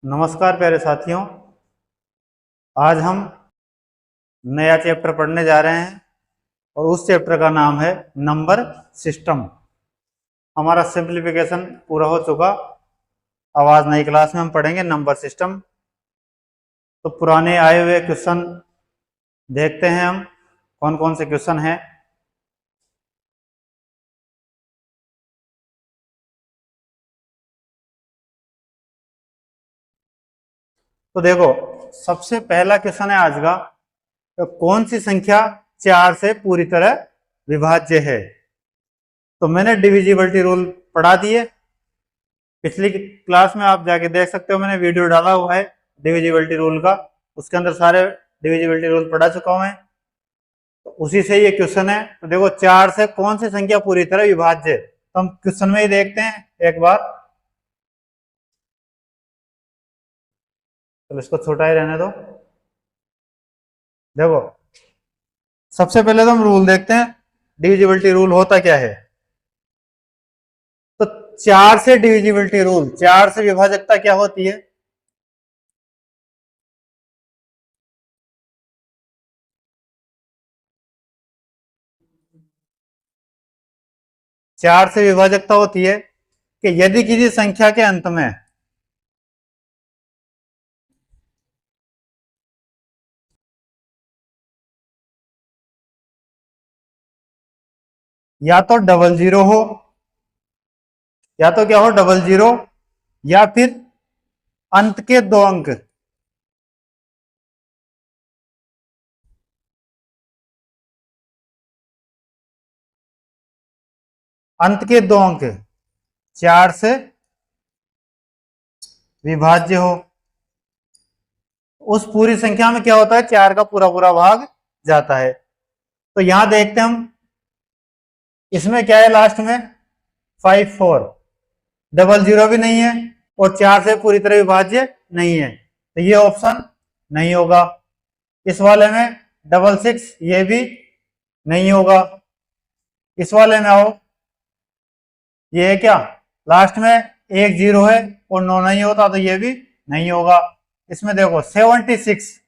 नमस्कार प्यारे साथियों। आज हम नया चैप्टर पढ़ने जा रहे हैं और उस चैप्टर का नाम है नंबर सिस्टम। हमारा सिंप्लीफिकेशन पूरा हो चुका। अब आज नई क्लास में हम पढ़ेंगे नंबर सिस्टम। तो पुराने आए हुए क्वेश्चन देखते हैं हम कौन कौन से क्वेश्चन हैं। तो देखो, सबसे पहला क्वेश्चन है आज का, तो कौन सी संख्या 4 से पूरी तरह विभाज्य है। तो मैंने डिविजिबिलिटी रूल पढ़ा दिए। पिछली क्लास में आप जाके देख सकते हो, मैंने वीडियो डाला हुआ है डिविजिबिलिटी रूल का, उसके अंदर सारे डिविजिबिलिटी रूल पढ़ा चुका हूं मैं। तो उसी से ये क्वेश्चन है। तो देखो, 4 से कौन सी संख्या पूरी तरह विभाज्य है, तो हम क्वेश्चन में ही देखते हैं एक बार। चलो इसको छोटा ही रहने दो। देखो, सबसे पहले तो हम रूल देखते हैं, डिविजिबिलिटी रूल होता क्या है। तो 4 से डिविजिबिलिटी रूल, 4 से विभाजकता क्या होती है। चार से विभाजकता होती है कि यदि किसी संख्या के अंत में या तो डबल जीरो हो, या तो क्या हो, डबल जीरो, या फिर अंत के दो अंक अंत के दो अंक 4 से विभाज्य हो। उस पूरी संख्या में क्या होता है, 4 का पूरा पूरा भाग जाता है। तो यहां देखते हैं हम, इसमें क्या है लास्ट में 5 4, डबल जीरो भी नहीं है और 4 से पूरी तरह विभाज्य नहीं है, तो ये ऑप्शन नहीं होगा। इस वाले में डबल सिक्स, ये भी नहीं होगा। इस वाले में आओ, ये है क्या, लास्ट में एक जीरो है और 9 नहीं होता, तो ये भी नहीं होगा। इसमें देखो 76,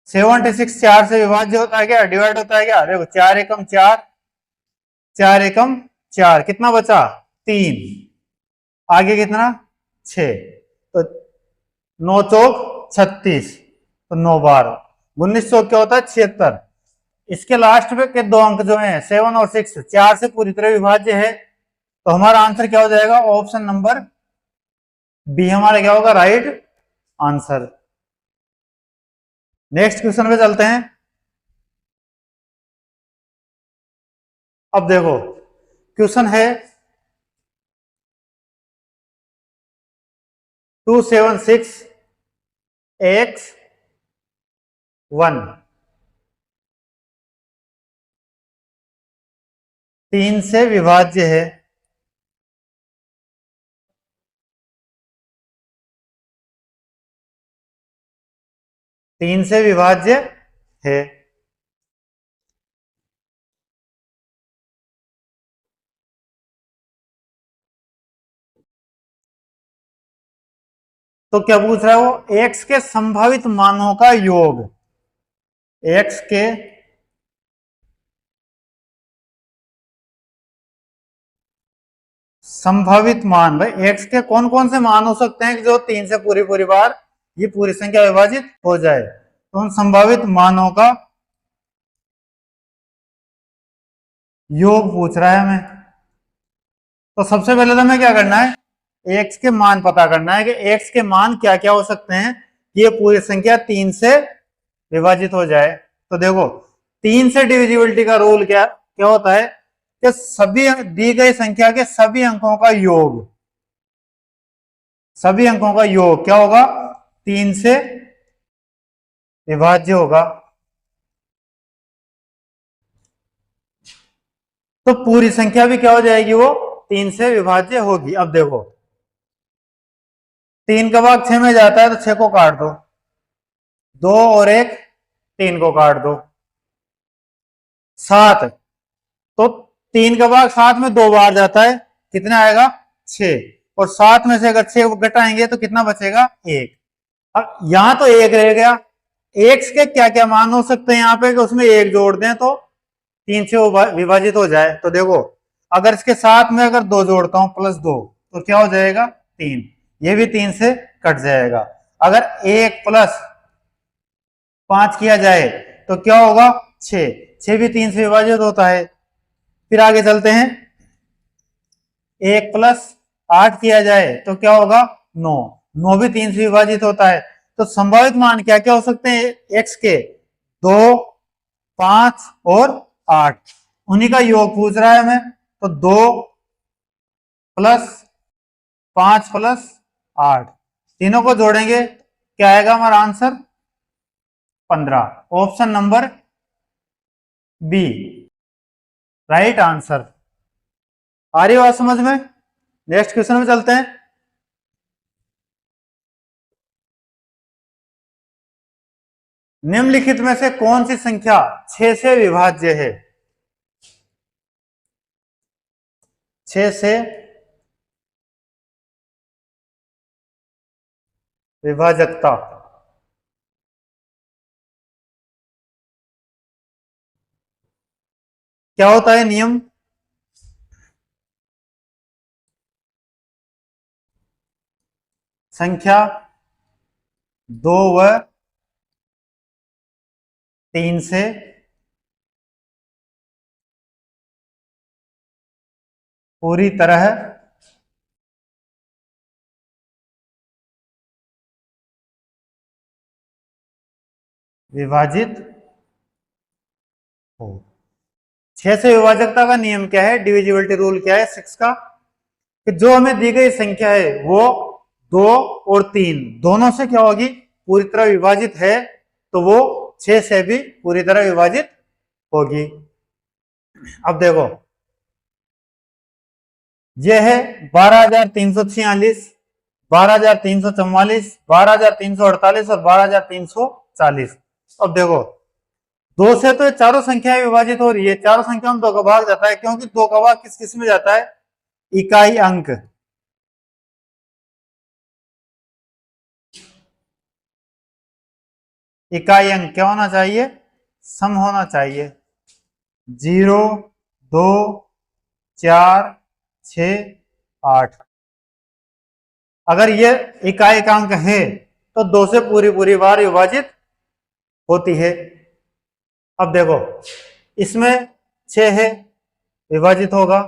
76 4 से विभाज्य होता है क्या, डिवाइड होता है क्या। देखो 4 एकम 4, 4 एकम 4, कितना बचा 3, आगे कितना 6, तो 9 चौक 36, तो 9 बार 19 चौक क्या होता है 76। इसके लास्ट में के दो अंक जो हैं 7 और 6, 4 से पूरी तरह विभाज्य है, तो हमारा आंसर क्या हो जाएगा, ऑप्शन नंबर बी हमारा क्या होगा, राइट आंसर। नेक्स्ट क्वेश्चन पे चलते हैं। अब देखो, क्वेश्चन है 276 x 1 3 से विभाज्य है। तीन से विभाज्य है। तो क्या पूछ रहा है वो, x के संभावित मानों का योग। x के संभावित मान, भाई x के कौन कौन से मान हो सकते हैं जो 3 से पूरी पूरी बार ये पूरी संख्या विभाजित हो जाए। तो उन संभावित मानों का योग पूछ रहा है हमें। तो सबसे पहले तो हमें क्या करना है, x के मान पता करना है कि x के मान क्या क्या हो सकते हैं, ये पूरी संख्या 3 से विभाजित हो जाए। तो देखो, 3 से डिविजिबिलिटी का रूल क्या क्या होता है कि सभी दी गई संख्या के सभी अंकों का योग, सभी अंकों का योग क्या होगा, 3 से विभाज्य होगा। तो पूरी संख्या भी क्या हो जाएगी, वो 3 से विभाज्य होगी। अब देखो, 3 का भाग 6 में जाता है, तो 6 को काट दो, 2 और 1 3 को काट दो, 7, तो 3 का भाग 7 में 2 बार जाता है, कितना आएगा 6, और 7 में से अगर 6 घटाएंगे तो कितना बचेगा? 1। अब यहां तो 1 रह गया, एक्स के क्या क्या मान हो सकते हैं यहाँ पे कि उसमें 1 जोड़ दें तो 3 से विभाजित हो जाए। तो देखो, अगर इसके साथ में अगर 2 जोड़ता हूं +2 तो क्या हो जाएगा? 3। ये भी 3 से कट जाएगा। अगर 1 + 5 किया जाए तो क्या होगा? 6। 6 भी 3 से विभाजित होता है। फिर आगे चलते हैं, 1 + 8 किया जाए तो क्या होगा? 9। 9 भी 3 से विभाजित होता है। तो संभावित मान क्या क्या हो सकते हैं एक्स के? 2, 5 और 8। उन्हीं का योग पूछ रहा है हमें। तो 2 + 5 + 8, तीनों को जोड़ेंगे क्या आएगा हमारा answer? 15। Option number B right answer. आ रही बात समझ में? नेक्स्ट क्वेश्चन में चलते हैं। निम्नलिखित में से कौन सी संख्या 6 से विभाज्य है? 6 से विभाजकता। क्या होता है नियम? संख्या 2 व 3 से पूरी तरह विभाजित हो। 6 से विभाजकता का नियम क्या है? डिविजिबिलिटी रूल क्या है 6 का? कि जो हमें दी गई संख्या है वो 2 और 3 दोनों से क्या होगी? पूरी तरह विभाजित है, तो वो 6 से भी पूरी तरह विभाजित होगी। अब देखो, यह है 12,346, 12,344, 12,348 और 12,340। अब देखो, 2 से तो ये चारों संख्याएं विभाजित हो रही है, चारों संख्या में 2 का भाग जाता है, क्योंकि 2 का भाग किस किस में जाता है? इकाई अंक। इकाई अंक क्या होना चाहिए? सम होना चाहिए। 0, 2, 4, 6, 8। अगर ये इकाई का अंक है तो 2 से पूरी पूरी बार विभाजित होती है। अब देखो, इसमें 6 है, विभाजित होगा।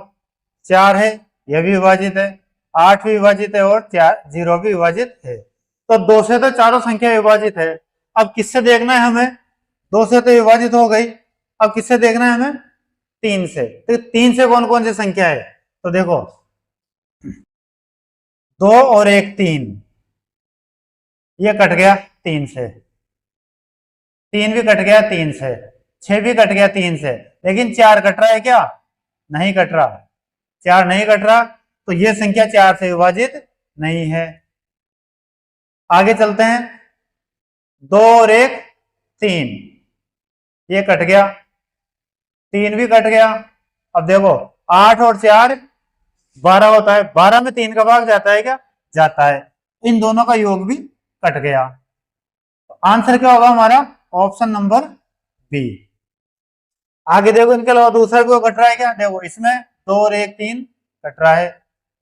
4 है, यह भी विभाजित है। 8 भी विभाजित है और 0 भी विभाजित है। तो 2 से तो चारों संख्या विभाजित है। अब किससे देखना है हमें? 2 से तो विभाजित हो गई, अब किससे देखना है हमें? 3 से। तो 3 से कौन कौन सी संख्या है? तो देखो, 2 और 1 3, ये कट गया 3 से। 3 भी कट गया 3 से। 6 भी कट गया 3 से। लेकिन 4 कट रहा है क्या? नहीं कट रहा। 4 नहीं कट रहा, तो ये संख्या 4 से विभाजित नहीं है। आगे चलते हैं, 2 और 1 3, ये कट गया। 3 भी कट गया। अब देखो, 8 और 4 12 होता है। 12 में 3 का भाग जाता है क्या? जाता है। इन दोनों का योग भी कट गया। तो आंसर क्या होगा हमारा? Option number B. आगे देखो, इनके अलावा दूसरा भी कट रहा है क्या? देखो, इसमें 2 और 1 3 कट रहा है।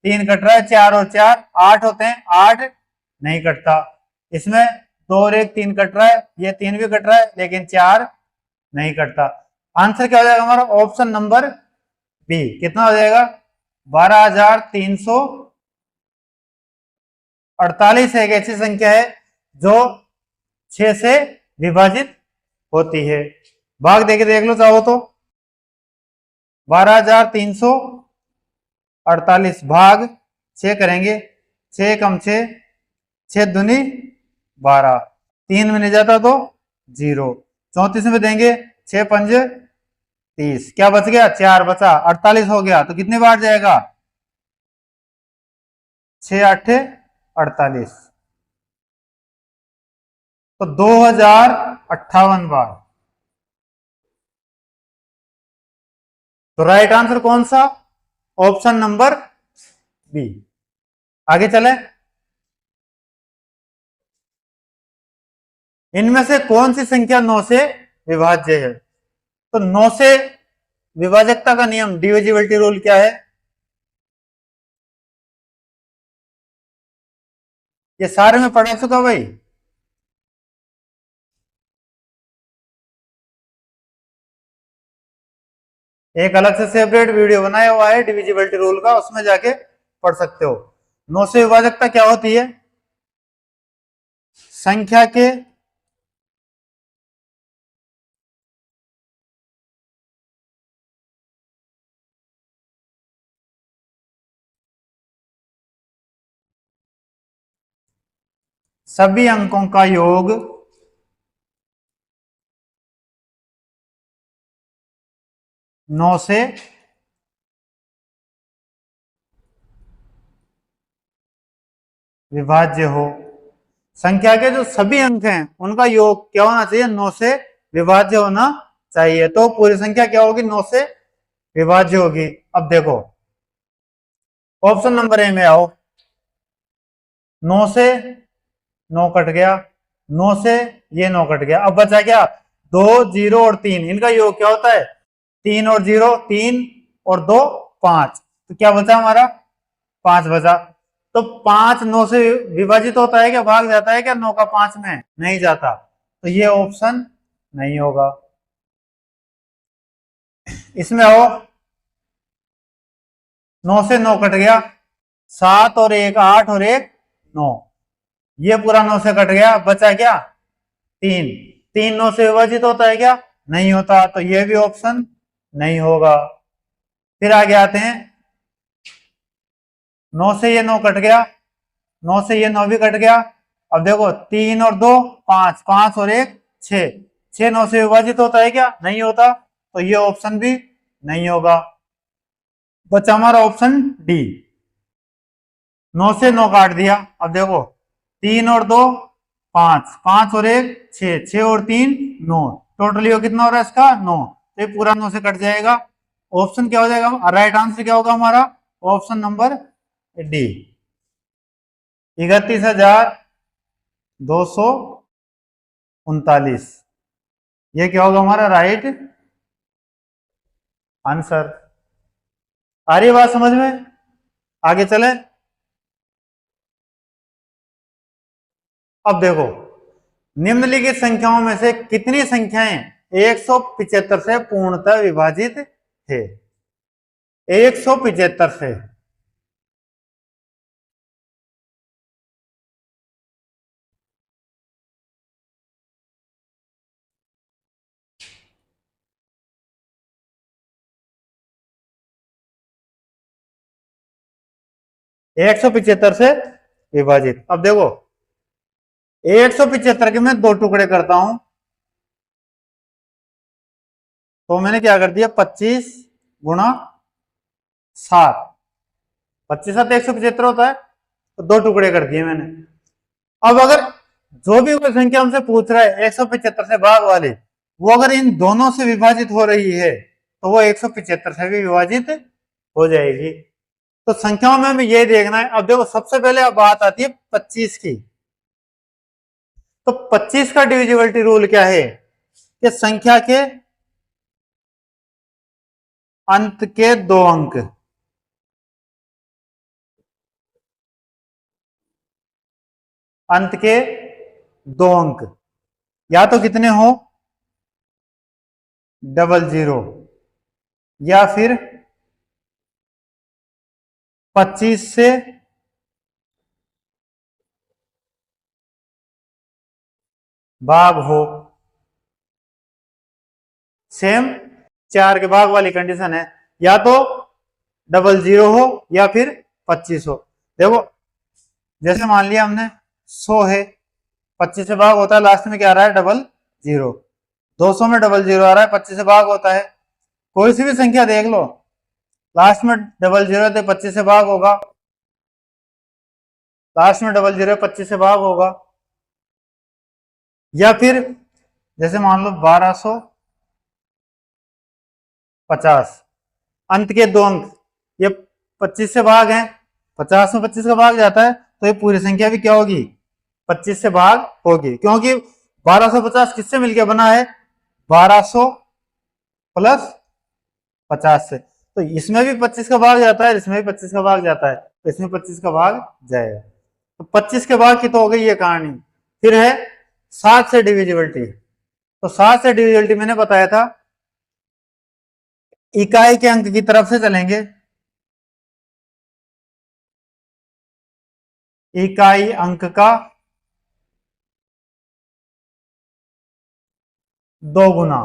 3 कट रहा है। 4 और 4 8 होते हैं, 8 नहीं कटता। इसमें 2 और 1 3 कट रहा है, ये 3 भी कट रहा है, लेकिन 4 नहीं कटता। आंसर क्या हो जाएगा हमारा? Option number B. कितना हो जाएगा? 12,348 एक ऐसी संख्या है जो 6 से विभाजित होती है। भाग देके देख लो चाहो तो। 12,348 भाग 6 करेंगे। 6 कम 6, 6 दूनी 12, 3 में नहीं जाता तो 0। 34 में देंगे, 6 पंजे 30, क्या बच गया? 4 बचा, 48 हो गया। तो कितने बार जाएगा? 6 8 48, तो 2058 बार। तो राइट आंसर कौन सा? Option number B. आगे चले। इनमें से कौन सी संख्या 9 से विभाज्य है? तो 9 से विभाजकता का नियम डिविजिबिलिटी रूल क्या है? ये सारे में पढ़ा चुका भाई। एक अलग से सेपरेट वीडियो बनाया हुआ है डिविजिबिलिटी रूल का, उसमें जाके पढ़ सकते हो। 9 से विभाजकता क्या होती है? संख्या के सभी अंकों का योग नौ से विभाज्य हो। संख्या के जो सभी अंक हैं उनका योग क्या होना चाहिए? 9 से विभाज्य होना चाहिए। तो पूरी संख्या क्या होगी? 9 से विभाज्य होगी। अब देखो ऑप्शन नंबर ए में आओ। 9 से 9 कट गया, 9 से ये 9 कट गया, अब बचा क्या? 2, 0 और 3, इनका योग क्या होता है? 3 और 0, 3 और 2, 5। तो क्या बचा हमारा? 5 बचा। तो 5 9 से विभाजित होता है क्या, भाग जाता है क्या 9 का 5 में? नहीं जाता। तो ये ऑप्शन नहीं होगा। इसमें आओ। 9 से 9 कट गया, 7 और 1 8 और 1 9, ये पूरा 9 से कट गया, बचा क्या? 3। 3 9 से विभाजित होता है क्या? नहीं होता। तो ये भी ऑप्शन नहीं होगा। फिर आगे आते हैं। 9 से ये 9 कट गया, 9 से ये 9 भी कट गया। अब देखो 3 और 2 5, 5 और 1 6, 6 9 से विभाजित होता है क्या? नहीं होता। तो ये ऑप्शन भी नहीं होगा। बचा हमारा ऑप्शन डी। 9 से 9 काट दिया। अब देखो 3 और 2 5, 5 और 1 6, 6 और 3 9, टोटल ये कितना हो रहा है इसका? 9। तो ये पूरा 9 से कट जाएगा। ऑप्शन क्या हो जाएगा? राइट आंसर क्या होगा हमारा? Option number D, 31,239। ये क्या होगा हमारा राइट आंसर। आ रही है बात समझ में? आगे चले। अब देखो निम्नलिखित संख्याओं में से कितनी संख्याएं 175 से पूर्णतः विभाजित थे? 175 से 175 से विभाजित। अब देखो 175 के मैं दो टुकड़े करता हूं, तो मैंने क्या कर दिया? 25 गुणा 7, 25 7 175 होता है, तो दो टुकड़े कर दिए मैंने। अब अगर जो भी कोई संख्या हमसे पूछ रहा है 175 से भाग वाले, वो अगर इन दोनों से विभाजित हो रही है तो वो 175 से भी विभाजित हो जाएगी। तो संख्याओं में हमें ये देखना है। अब देखो सबसे पहले अब बात आती है 25 की। तो 25 का डिविजिबिलिटी रूल क्या है? कि संख्या के अंत के दो अंक अंत के दो अंक या तो कितने हो? 00, या फिर 25 से भाग हो। सेम 4 के भाग वाली कंडीशन है, या तो 00 हो या फिर 25 हो। देखो जैसे मान लिया हमने 100 है, 25 से भाग होता है, लास्ट में क्या आ रहा है? 00। 200 में 00 आ रहा है, 25 से भाग होता है। कोई सी भी संख्या देख लो, लास्ट में 00 तो 25 से भाग होगा, लास्ट में 00 25 से भाग होगा। या फिर जैसे मान लो 1250, अंत के दो अंक ये 25 से भाग हैं, 50 में 25 का भाग जाता है, तो ये पूरी संख्या भी क्या होगी, 25 से भाग होगी, क्योंकि 1250 किससे मिलकर बना है, 1200 प्लस 50 से। तो इसमें भी 25 का भाग जाता है, इसमें भी 25 का भाग जाता है, तो इसमें 25 का भाग जाएगा। तो 25 के भाग की तो हो गई ये कहानी। फिर है 7 से डिविजिबिलिटी। तो 7 से डिविजिबिलिटी मैंने बताया था, इकाई के अंक की तरफ से चलेंगे। इकाई अंक का 2 गुना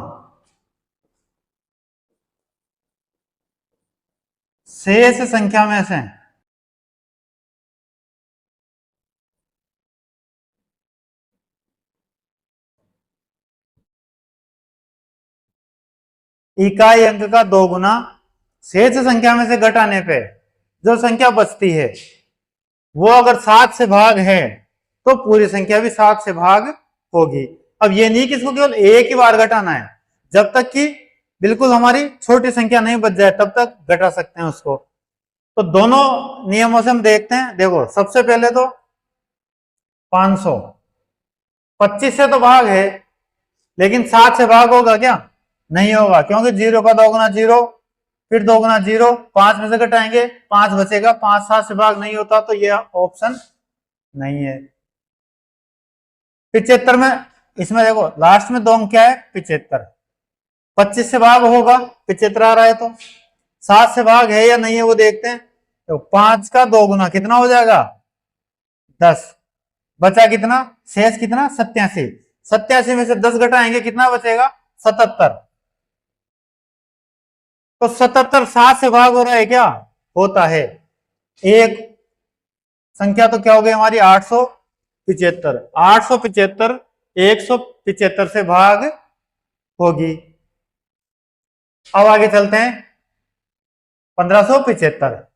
शेष संख्या में से इकाई अंक का 2 गुना शेष संख्या में से घटाने पे जो संख्या बचती है वो अगर 7 से भाग है तो पूरी संख्या भी 7 से भाग होगी। अब ये नहीं कि इसको केवल एक ही बार घटाना है, जब तक कि बिल्कुल हमारी छोटी संख्या नहीं बच जाए तब तक घटा सकते हैं उसको। तो दोनों नियमों से हम देखते हैं। देखो सबसे पहले तो 500 25 से तो भाग है, लेकिन 7 से भाग होगा क्या, नहीं होगा, क्योंकि 0 का 2 गुना 0, फिर 2 गुना 0, 5 में से घटाएंगे 5 बचेगा, 5 7 से भाग नहीं होता, तो यह ऑप्शन नहीं है। 75 में, इसमें देखो लास्ट में 2 अंक क्या है, 75, 25 से भाग होगा, 75 आ रहा है, तो 7 से भाग है या नहीं है वो देखते हैं। तो 5 का 2 गुना कितना हो जाएगा, 10, बचा कितना, शेष कितना, 87, 87 में से 10 घटाएंगे कितना बचेगा, 77। तो 77 7 से भाग हो रहा है क्या, होता है। एक संख्या तो क्या हो गई हमारी, 875, 875 175 से भाग होगी। अब आगे चलते हैं, 1575,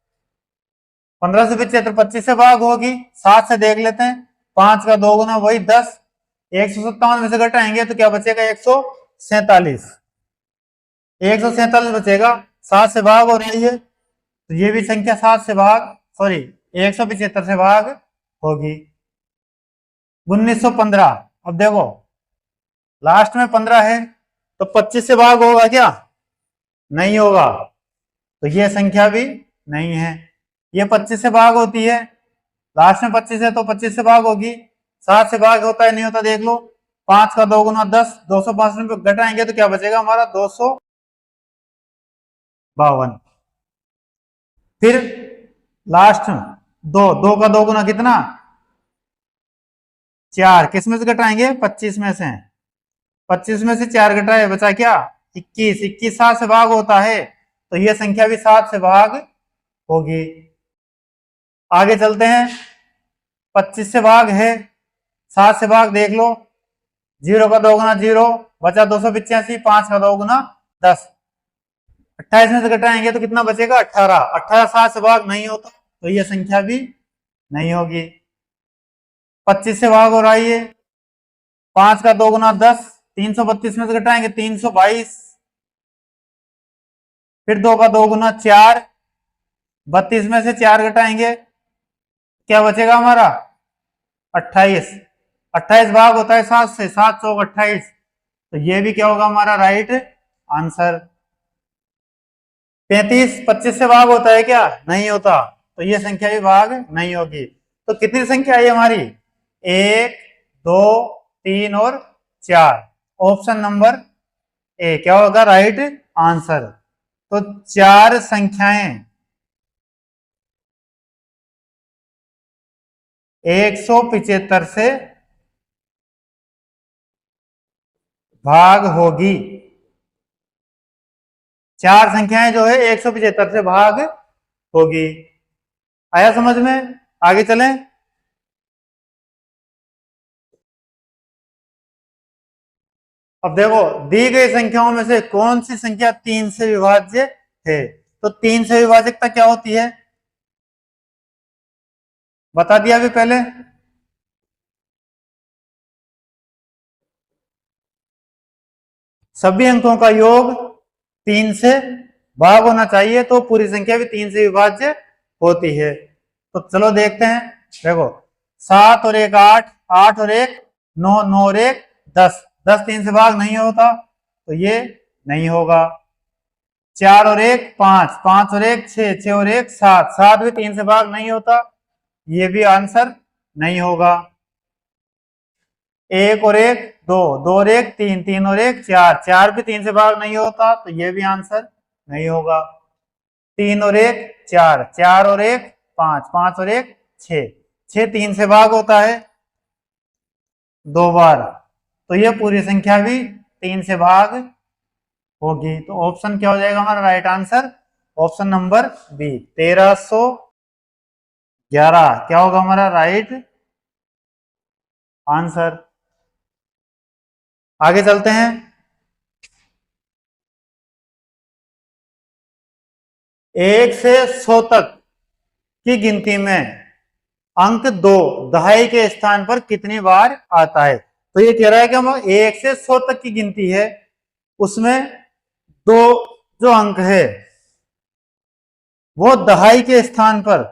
1575 25 से भाग होगी, 7 से देख लेते हैं, 5 का 2 गुना वही 10, 157 में से घटाएंगे तो क्या बचेगा, 147, 147 बचेगा, 7 से भाग हो रही है, तो ये भी संख्या 7 से भाग, सॉरी 175 से भाग होगी। 1915, अब देखो लास्ट में 15 है, तो 25 से भाग होगा क्या, नहीं होगा, तो ये संख्या भी नहीं है। ये 25 से भाग होती है, लास्ट में 25 है तो 25 से भाग होगी, 7 से भाग होता है नहीं होता देख लो, 5 का 2 गुना 10, 265 में घटाएंगे तो क्या बचेगा हमारा, 252। फिर लास्ट में 2 का 2 गुना कितना, 4, किस में से घटाएंगे, 25 में से, 25 में से 4 घटाए बचा क्या, 21, 21 7 से भाग होता है, तो यह संख्या भी 7 से भाग होगी। आगे चलते हैं, 25 से भाग है, 7 से भाग देख लो, 0 का 2 गुना 0, बचा 285, 5 का 2 गुना 10, 28 में से घटाएंगे तो कितना बचेगा, 18, 18 7 से भाग नहीं होता, तो यह संख्या भी नहीं होगी। 25 से भाग हो रही है, 5 का 2 गुना 10, 332 में से घटाएंगे 322, फिर 2 का 2 गुना 4, 32 में से 4 घटाएंगे क्या बचेगा हमारा, 28, 28 भाग होता है 7 से, 7 चौक 28, तो ये भी क्या होगा हमारा राइट आंसर। 35 25 से भाग होता है क्या, नहीं होता, तो ये संख्या भी भाग नहीं होगी। तो कितनी संख्या आई हमारी, 1 2 3 और 4, ऑप्शन नंबर ए क्या होगा राइट आंसर। तो 4 संख्याएं 175 से भाग होगी, 4 संख्याएं जो है 175 से भाग होगी। आया समझ में, आगे चलें। अब देखो दी गई संख्याओं में से कौन सी संख्या 3 से विभाज्य है, तो 3 से विभाजकता क्या होती है बता दिया अभी पहले, सभी अंकों का योग 3 से भाग होना चाहिए, तो पूरी संख्या भी 3 से विभाज्य होती है। तो चलो देखते हैं। देखो 7 और 1 8, 8 और 1 9, 9 और 1 10, 10 3 से भाग नहीं होता तो ये नहीं होगा। 4 और 1 5, 5 और 1 6, 6 और 1 7, 7 भी 3 से भाग नहीं होता, ये भी आंसर नहीं होगा। 1 और 1 2, 2 और 1 3, 3 और 1 4, 4 भी 3 से भाग नहीं होता तो ये भी आंसर नहीं होगा। 3 और 1 4, 4 और 1 5, 5 और 1 6, 6 3 से भाग होता है 2 बार, तो ये पूरी संख्या भी 3 से भाग होगी। तो ऑप्शन क्या हो जाएगा हमारा right answer? Option number B 1311 क्या होगा हमारा राइट आंसर। आगे चलते हैं। 1 से 100 तक की गिनती में अंक 2 दहाई के स्थान पर कितनी बार आता है? तो ये कह रहा है कि हम 1 से 100 तक की गिनती है, उसमें 2 जो अंक है वो दहाई के स्थान पर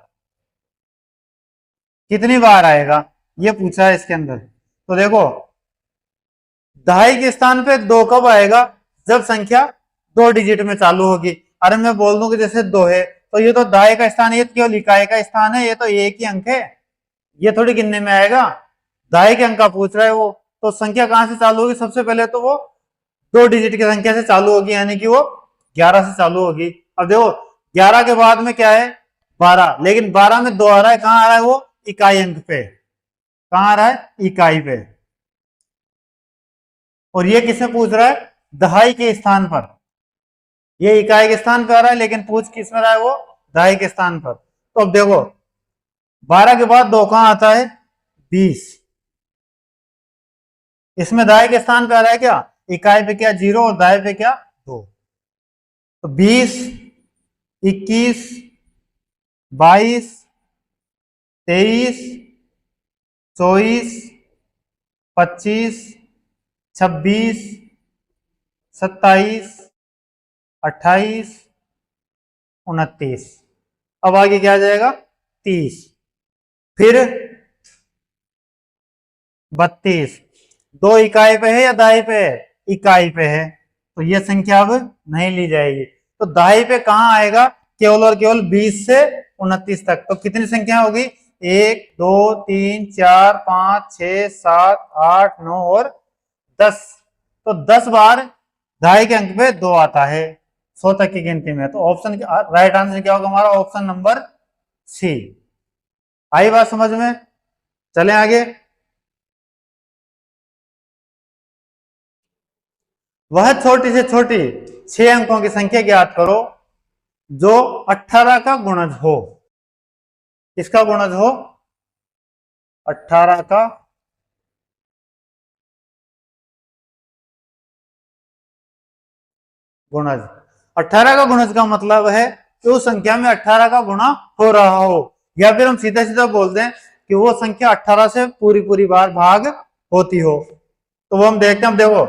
कितनी बार आएगा, ये पूछा है इसके अंदर। तो देखो दहाई के स्थान पे 2 कब आएगा? जब संख्या 2 डिजिट में चालू होगी। अरे मैं बोल दूं कि जैसे 2 है तो ये तो दहाई का स्थान, ये केवल इकाई का स्थान है, ये तो एक ही अंक है, ये थोड़ी गिनने में आएगा। दहाई के अंक का पूछ रहा है वो, तो संख्या कहां से चालू होगी? सबसे पहले तो वो 2 डिजिट की संख्या से चालू होगी, यानी कि वो 11 से चालू होगी। अब देखो 11 के बाद में क्या है? 12, लेकिन 12 में 2 आ रहा है, कहां आ रहा है वो? इकाई अंक पे। कहां आ रहा है? इकाई पे। और ये किससे पूछ रहा है? दहाई के स्थान पर। ये इकाई के स्थान पर आ रहा है, लेकिन पूछ किस में रहा है वो? दहाई के स्थान पर। तो अब देखो 12 के बाद 2 कहां आता है? 20। इसमें दहाई के स्थान पे आ रहा है क्या? इकाई पे क्या 0 और दहाई पे क्या 2। तो 20 21 22 23 24 25 26 27 28 29। अब आगे क्या आ जाएगा? 30, फिर 32। 2 इकाई पे है या दहाई पे है? इकाई पे है, तो यह संख्या अब नहीं ली जाएगी। तो दहाई पे कहां आएगा? केवल और केवल 20 से 29 तक। तो कितनी संख्या होगी? 1 2 3 4 5 6 7 8 9 और 10। तो 10 बार दहाई के अंक पे 2 आता है 100 तक की गिनती में। तो ऑप्शन राइट आंसर क्या होगा हमारा? ऑप्शन नंबर सी। आई बात समझ में? चलें आगे। वह छोटी से छोटी 6 अंकों की संख्या ज्ञात करो जो 18 का गुणज हो। किसका गुणज हो? 18 का गुणज। 18 का गुणज का मतलब है कि उस संख्या में 18 का गुणा हो रहा हो, या फिर हम सीधा सीधा बोलते हैं कि वो संख्या 18 से पूरी पूरी बार भाग होती हो। तो वो हम देखते हैं। हम देखो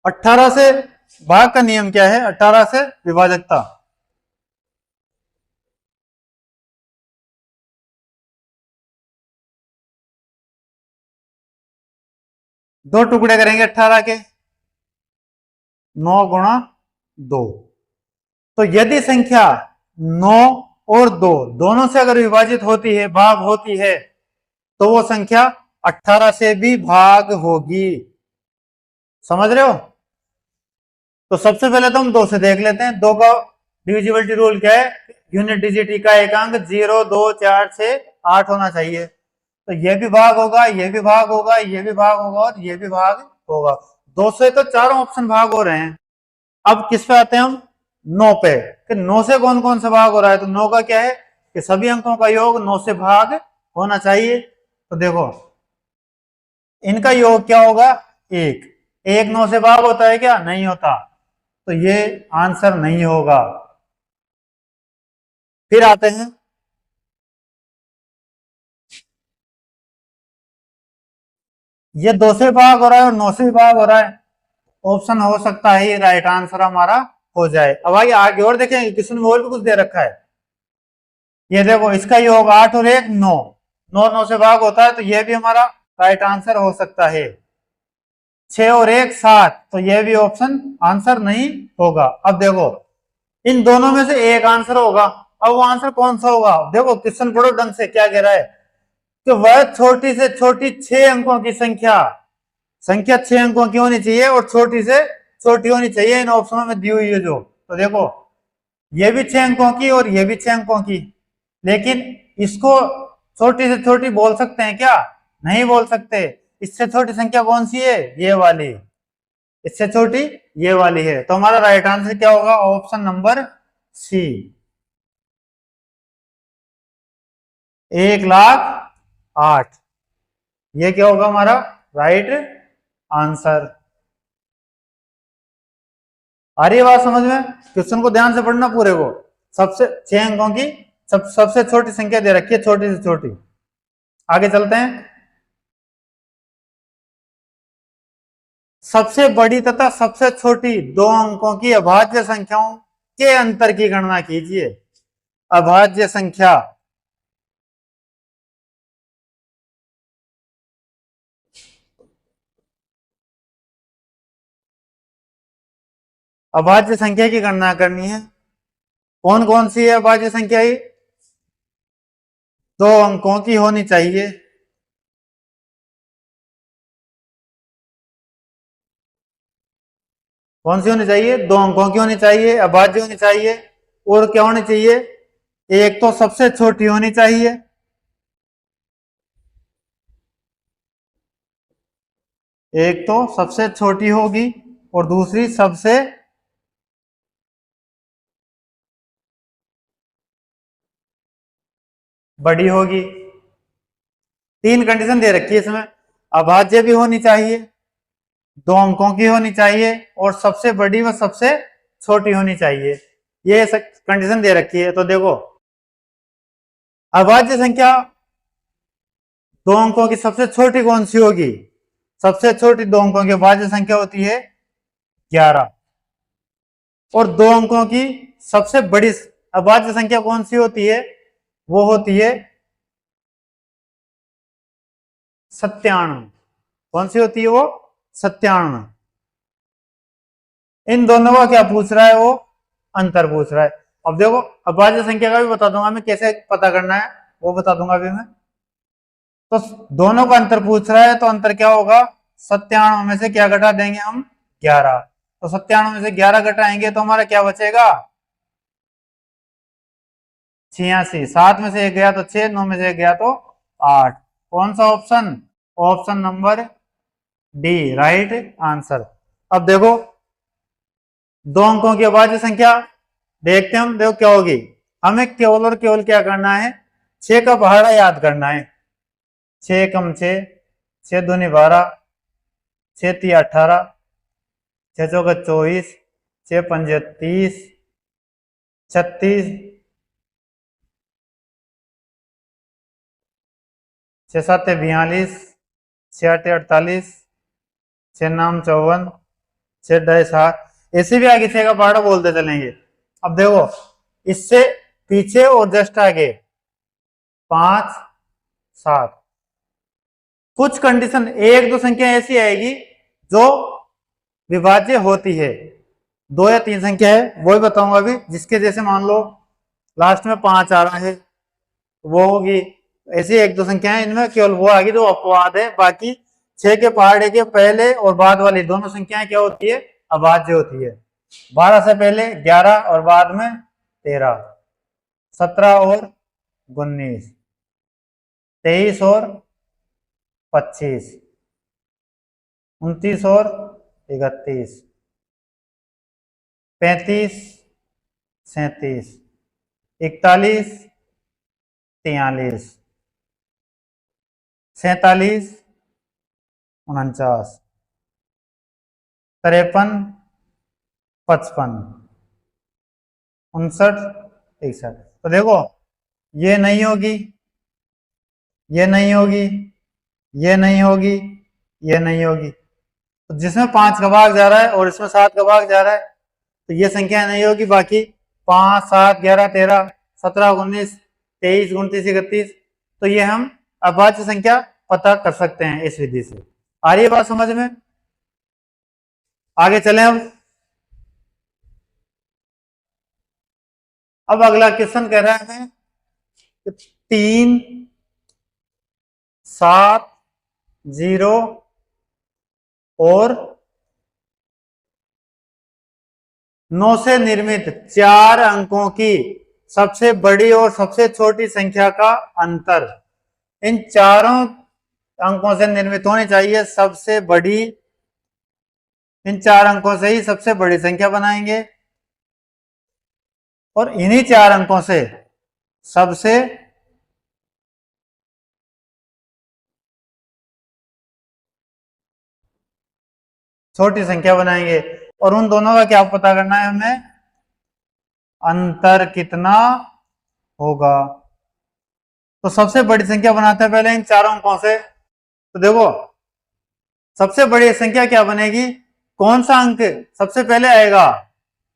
18 से भाग का नियम क्या है? 18 से विभाजकता। दो टुकड़े करेंगे 18 के, 9 गुणा 2। तो यदि संख्या 9 और 2 दोनों से अगर विभाजित होती है, भाग होती है, तो वो संख्या 18 से भी भाग होगी। समझ रहे हो? तो सबसे पहले तो हम 2 से देख लेते हैं। 2 का डिविजिबिलिटी रूल क्या है? यूनिट डिजिट का एकांक 0 2 4 6 8 होना चाहिए। तो ये भी भाग होगा, ये भी भाग होगा, ये भी भाग होगा और ये भी भाग होगा। 2 से तो चारों ऑप्शन भाग हो रहे हैं। अब किस पे आते हैं हम? 9 पे, कि 9 से कौन कौन सा भाग हो रहा है? तो 9 का क्या है कि सभी अंकों का योग 9 से भाग होना चाहिए। तो देखो इनका योग क्या होगा? 1। 1 9 से भाग होता है क्या? नहीं होता, तो ये आंसर नहीं होगा। फिर आते हैं ये 2 से भाग हो रहा है और 9 से भाग हो रहा है, ऑप्शन हो सकता है ये राइट आंसर हमारा हो जाए। अब आगे आगे और देखें, क्वेश्चन में और भी कुछ दे रखा है। ये देखो इसका योग 8 और 1 9, 9 9 से भाग होता है, तो ये भी हमारा राइट आंसर हो सकता है। 6 और 1 7, तो ये भी ऑप्शन आंसर नहीं होगा। अब देखो इन दोनों में से एक आंसर होगा, अब वो आंसर कौन सा होगा? देखो क्वेश्चन पढ़ो ढंग से, क्या कह रहा है कि वह छोटी से छोटी 6 अंकों की संख्या संख्या 6 अंकों की होनी चाहिए और छोटी से छोटी होनी चाहिए इन ऑप्शनों में दी हुई है जो। तो देखो ये भी 6 अंकों की और ये भी 6 अंकों की, लेकिन इसको छोटी से छोटी बोल सकते हैं क्या? नहीं बोल सकते। इससे छोटी संख्या कौन सी है? ये वाली। इससे छोटी ये वाली है। तो हमारा राइट आंसर क्या होगा? Option number C, 1,08,000। ये क्या होगा हमारा राइट आंसर। आ रही है बात समझ में? क्वेश्चन को ध्यान से पढ़ना पूरे को। सबसे 6 अंकों की सबसे छोटी संख्या दे रखी है, छोटी से छोटी। आगे चलते हैं। सबसे बड़ी तथा सबसे छोटी 2 अंकों की अभाज्य संख्याओं के अंतर की गणना कीजिए। अभाज्य संख्या, अभाज्य संख्या की गणना करनी है। कौन कौन सी है अभाज्य संख्या? ही 2 अंकों की होनी चाहिए। कौन सी होनी चाहिए? 2 अंकों की होनी चाहिए, अभाज्य होनी चाहिए। और क्या होनी चाहिए? एक तो सबसे छोटी होनी चाहिए, एक तो सबसे छोटी होगी और दूसरी सबसे बड़ी होगी। 3 कंडीशन दे रखी है इसमें। अभाज्य भी होनी चाहिए, 2 अंकों की होनी चाहिए और सबसे बड़ी व सबसे छोटी होनी चाहिए। ये कंडीशन दे रखी है। तो देखो अभाज्य संख्या 2 अंकों की सबसे छोटी कौन सी होगी? सबसे छोटी 2 अंकों की अभाज्य संख्या होती है 11। और 2 अंकों की सबसे बड़ी अभाज्य संख्या कौन सी होती है? वो होती है 97। कौन सी होती है वो? 97। इन दोनों का क्या पूछ रहा है? वो अंतर पूछ रहा है। अब देखो अभाज्य संख्या का भी बता दूंगा मैं, कैसे पता करना है वो बता दूंगा अभी मैं। तो दोनों का अंतर पूछ रहा है, तो अंतर क्या होगा? 97 में से क्या घटा देंगे हम? 11। तो 97 में से 11 घटाएंगे तो हमारा क्या बचेगा? 86। 7 में से 1 गया तो 6, 9 में से 1 गया तो 8। कौन सा option? Option number D, right answer. अब देखो 2 अंकों की अभाज्य संख्या देखते हैं हम। देखो क्या होगी। हमें केवल और केवल क्या करना है? 6 का पहाड़ा याद करना है। 6 कम 6, 6 दूनी 12, 6 ती 18, 6 चौका 24, 6 पंजे 30, 36, 6 7 42, 6 8 48, 6 9 54, 6 ढाई 7। ऐसे भी आगे 6 का पहाड़ा बोलते चलेंगे। अब देखो इससे पीछे और जस्ट आगे 5 7। कुछ कंडीशन, एक दो संख्या ऐसी आएगी जो विभाज्य होती है। 2 या 3 संख्या है वो ही बताऊंगा अभी, जिसके जैसे मान लो लास्ट में 5 आ रहा है वो होगी। ऐसी एक दो संख्या है, इनमें केवल वो आएगी जो अपवाद है। बाकी 6 के पहाड़े के पहले और बाद वाली दोनों संख्याएं क्या होती है? अभाज्य होती है। 12 से पहले 11 और बाद में 13, 17 और 19, 23 और 25, 29 और 31, 35, 37, 41, 43, 47, 49, 53, 55, 59, 61। तो देखो ये नहीं होगी, ये नहीं होगी, ये नहीं होगी, ये नहीं होगी। तो जिसमें 5 का भाग जा रहा है और इसमें 7 का भाग जा रहा है तो ये संख्या नहीं होगी। बाकी 5 7 11 13 17 19 23, 29, 31। तो ये हम अभाज्य संख्या पता कर सकते हैं इस विधि से। आ रही है बात समझ में? आगे चलें अब अगला क्वेश्चन कह रहा है हमें 3, 7, 0 और 9 से निर्मित 4 अंकों की सबसे बड़ी और सबसे छोटी संख्या का अंतर। इन चारों अंकों से निर्मित होनी चाहिए सबसे बड़ी, इन 4 अंकों से ही सबसे बड़ी संख्या बनाएंगे और इन्हीं 4 अंकों से सबसे छोटी संख्या बनाएंगे। और उन दोनों का क्या पता करना है हमें? अंतर कितना होगा। तो सबसे बड़ी संख्या बनाते हैं पहले इन चारों अंकों से। तो देखो सबसे बड़ी संख्या क्या बनेगी, कौन सा अंक सबसे पहले आएगा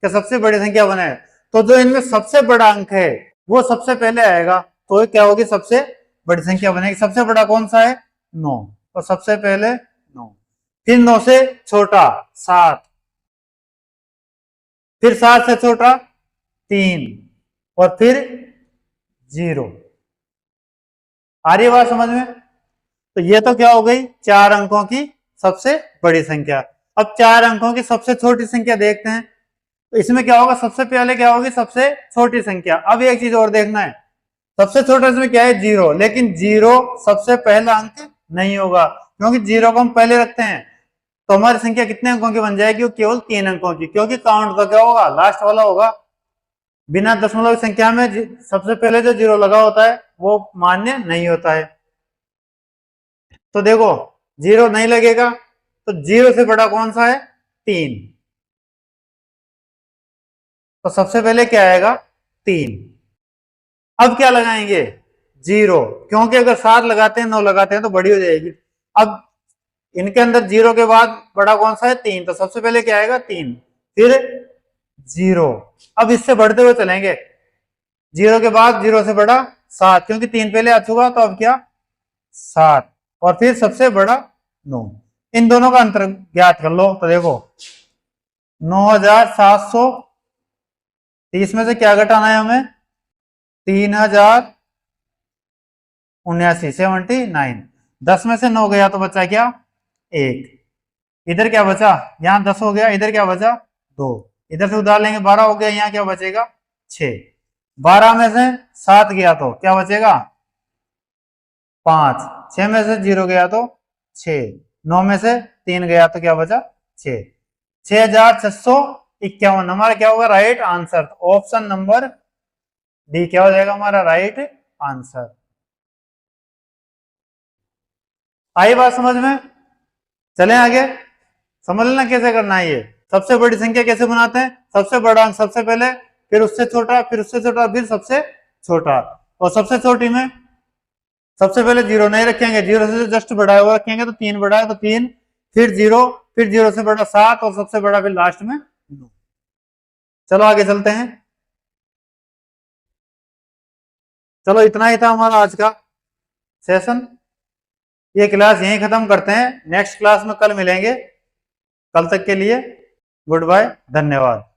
कि सबसे बड़ी संख्या बने? तो जो इनमें सबसे बड़ा अंक है वो सबसे पहले आएगा, तो क्या होगी? सबसे बड़ी संख्या बनेगी। सबसे बड़ा कौन सा है? 9। तो सबसे पहले 9, फिर 9 से छोटा 7, फिर 7 से छोटा 3 और फिर 0। आ रही बात समझ में? तो ये तो क्या हो गई 4 अंकों की सबसे बड़ी संख्या। अब 4 अंकों की सबसे छोटी संख्या देखते हैं। तो इसमें क्या होगा? सबसे पहले क्या होगी? सबसे छोटी संख्या। अब एक चीज और देखना है, सबसे छोटा इसमें क्या है? 0। लेकिन 0 सबसे पहला अंक नहीं होगा, क्योंकि 0 को हम पहले रखते हैं। तो हमारी संख्या कितने अंकों की बन जाएगी? केवल 3 अंकों की, क्योंकि काउंट तो क्या होगा? लास्ट वाला होगा। बिना दशमलव की संख्या में सबसे पहले जो 0 लगा होता है वो मान्य नहीं होता है। तो देखो 0 नहीं लगेगा, तो 0 से बड़ा कौन सा है? 3। तो सबसे पहले क्या आएगा? 3। अब क्या लगाएंगे? 0, क्योंकि अगर 7 लगाते हैं 9 लगाते हैं तो बड़ी हो जाएगी। अब इनके अंदर 0 के बाद बड़ा कौन सा है? 3। तो सबसे पहले क्या आएगा? 3, फिर 0। अब इससे बढ़ते हुए चलेंगे, 0 के बाद 0 से बड़ा 7, क्योंकि 3 पहले आ चुका। तो अब क्या? 7 और फिर सबसे बड़ा 9। इन दोनों का अंतर ज्ञात कर लो। तो देखो 9730 में से क्या घटाना है हमें? 3079। 10 में से 9 गया तो बचा क्या? 1। इधर क्या बचा? यहां 10 हो गया, इधर क्या बचा? 2। इधर से उधार लेंगे 12 हो गया, यहां क्या बचेगा? 6। 12 में से 7 गया तो क्या बचेगा? 5। 6 में से 0 गया तो 6। 9 में से 3 गया तो क्या बचा? 6। 6651 हमारा क्या होगा? Right answer. Option number D क्या हो जाएगा हमारा राइट आंसर। आई बात समझ में? चलें आगे, समझ लेना कैसे करना है ये। सबसे बड़ी संख्या कैसे बनाते हैं? सबसे बड़ा अंक सबसे पहले, फिर उससे छोटा, फिर उससे छोटा, फिर सबसे छोटा। और सबसे छोटी में सबसे पहले 0 नहीं रखेंगे, 0 से जस्ट बड़ा है वो रखेंगे। तो 3 बड़ा है तो 3, फिर 0, फिर 0 से बड़ा 7 और सबसे बड़ा फिर लास्ट में 9। चलो आगे चलते हैं। चलो इतना ही था हमारा आज का सेशन। ये क्लास यहीं खत्म करते हैं, नेक्स्ट क्लास में कल मिलेंगे। कल तक के लिए गुड बाय, धन्यवाद।